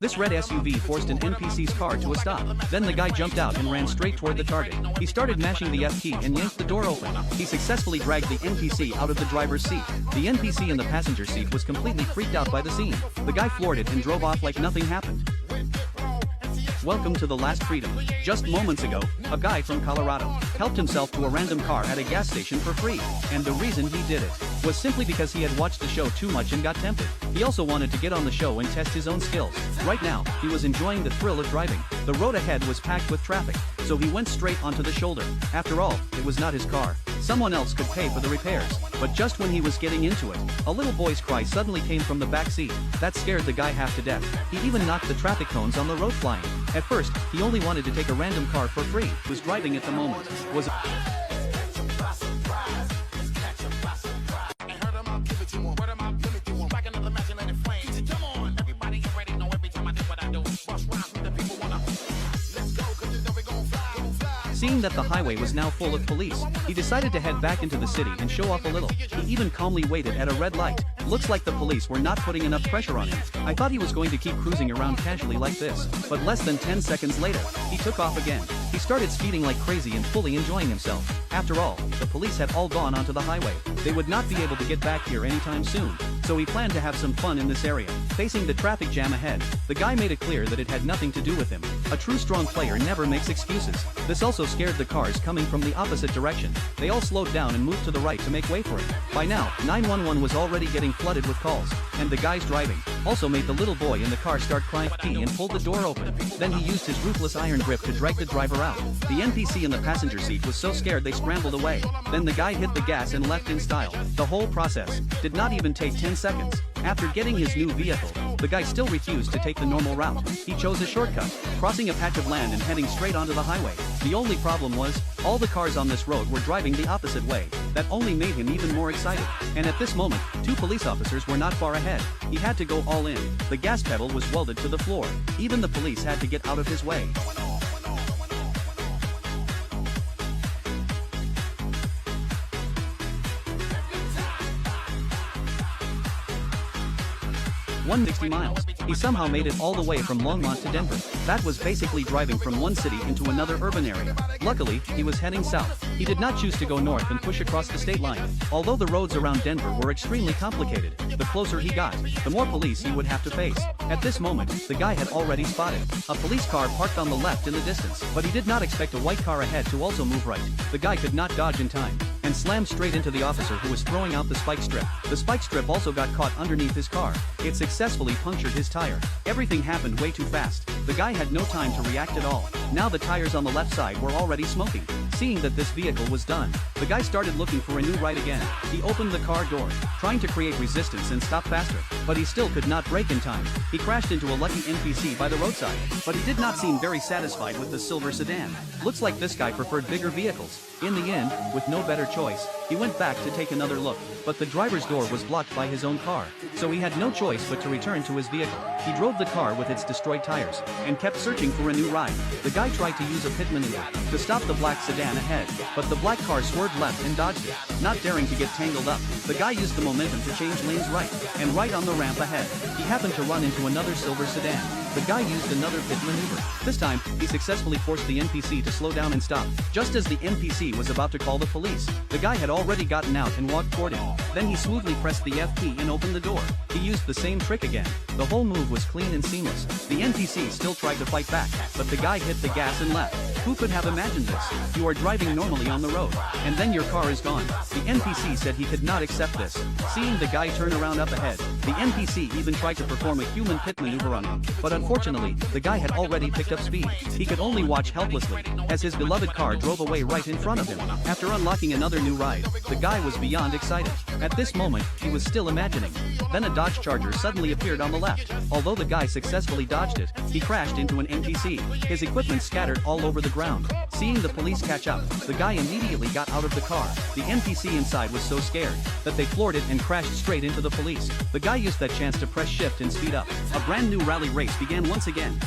This red SUV forced an NPC's car to a stop. Then the guy jumped out and ran straight toward the target. He started mashing the F key and yanked the door open. He successfully dragged the NPC out of the driver's seat. The NPC in the passenger seat was completely freaked out by the scene. The guy floored it and drove off like nothing happened. Welcome to The Last Freedom. Just moments ago, a guy from Colorado helped himself to a random car at a gas station for free. And the reason he did it was simply because he had watched the show too much and got tempted. He also wanted to get on the show and test his own skills. Right now, he was enjoying the thrill of driving. The road ahead was packed with traffic, so he went straight onto the shoulder. After all, it was not his car. Someone else could pay for the repairs. But just when he was getting into it, a little boy's cry suddenly came from the back seat. That scared the guy half to death. He even knocked the traffic cones on the road flying. At first, he only wanted to take a random car for free. Who was driving at the moment was Seeing that the highway was now full of police, he decided to head back into the city and show off a little. He even calmly waited at a red light. Looks like the police were not putting enough pressure on him. I thought he was going to keep cruising around casually like this, but less than 10 seconds later, he took off again. He started speeding like crazy and fully enjoying himself. After all, the police had all gone onto the highway. They would not be able to get back here anytime soon, so he planned to have some fun in this area. Facing the traffic jam ahead, the guy made it clear that it had nothing to do with him. A true strong player never makes excuses. This also scared the cars coming from the opposite direction. They all slowed down and moved to the right to make way for him. By now, 911 was already getting flooded with calls, and the guys driving also made the little boy in the car start crying and pulled the door open. Then he used his ruthless iron grip to drag the driver out. The NPC in the passenger seat was so scared they scrambled away. Then the guy hit the gas and left in style. The whole process did not even take 10 seconds. After getting his new vehicle, the guy still refused to take the normal route. He chose a shortcut, crossing a patch of land and heading straight onto the highway. The only problem was, all the cars on this road were driving the opposite way. That only made him even more excited. And at this moment, 2 police officers were not far ahead. He had to go all in. The gas pedal was welded to the floor. Even the police had to get out of his way. 160 miles. He somehow made it all the way from Longmont to Denver. That was basically driving from one city into another urban area. Luckily, he was heading south. He did not choose to go north and push across the state line. Although the roads around Denver were extremely complicated, the closer he got, the more police he would have to face. At this moment, the guy had already spotted a police car parked on the left in the distance, but he did not expect a white car ahead to also move right. The guy could not dodge in time and slammed straight into the officer who was throwing out the spike strip. The spike strip also got caught underneath his car. It successfully punctured his tire. Everything happened way too fast. The guy had no time to react at all. Now the tires on the left side were already smoking. Seeing that this vehicle was done, the guy started looking for a new ride again. He opened the car door, trying to create resistance and stop faster, but he still could not brake in time. He crashed into a lucky NPC by the roadside, but he did not seem very satisfied with the silver sedan. Looks like this guy preferred bigger vehicles. In the end, with no better choice, he went back to take another look, but the driver's door was blocked by his own car, so he had no choice but to return to his vehicle. He drove the car with its destroyed tires, and kept searching for a new ride. The guy tried to use a pit maneuver to stop the black sedan ahead, but the black car swerved left and dodged it. Not daring to get tangled up, the guy used the momentum to change lanes right, and right on the ramp ahead, he happened to run into another silver sedan. The guy used another pit maneuver. This time, he successfully forced the NPC to slow down and stop. Just as the NPC was about to call the police, the guy had already gotten out and walked toward him. Then he smoothly pressed the F key and opened the door. He used the same trick again. The whole move was clean and seamless. The NPC still tried to fight back, but the guy hit the gas and left. Who could have imagined this? You are driving normally on the road, and then your car is gone. The NPC said he could not accept this. Seeing the guy turn around up ahead, the NPC even tried to perform a human pit maneuver on him, but unfortunately, the guy had already picked up speed. He could only watch helplessly as his beloved car drove away right in front of him. After unlocking another new ride, the guy was beyond excited. At this moment, he was still imagining. Then a Dodge Charger suddenly appeared on the left. Although the guy successfully dodged it, he crashed into an NPC. His equipment scattered all over the ground. Seeing the police catch up, the guy immediately got out of the car. The NPC inside was so scared that they floored it and crashed straight into the police. The guy used that chance to press shift and speed up. A brand new rally race began once again.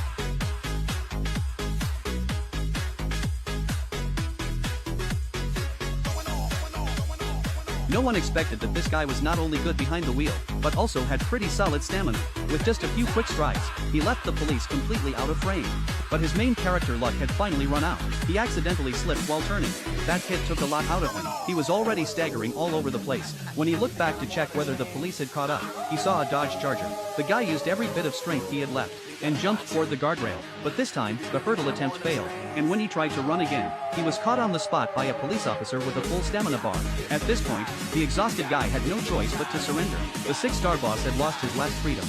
No one expected that this guy was not only good behind the wheel, but also had pretty solid stamina. With just a few quick strides, he left the police completely out of frame. But his main character luck had finally run out. He accidentally slipped while turning. That hit took a lot out of him. He was already staggering all over the place. When he looked back to check whether the police had caught up, he saw a Dodge Charger. The guy used every bit of strength he had left and jumped toward the guardrail. But this time, the hurdle attempt failed, and when he tried to run again, he was caught on the spot by a police officer with a full stamina bar. At this point, the exhausted guy had no choice but to surrender. The 6-star boss had lost his last freedom.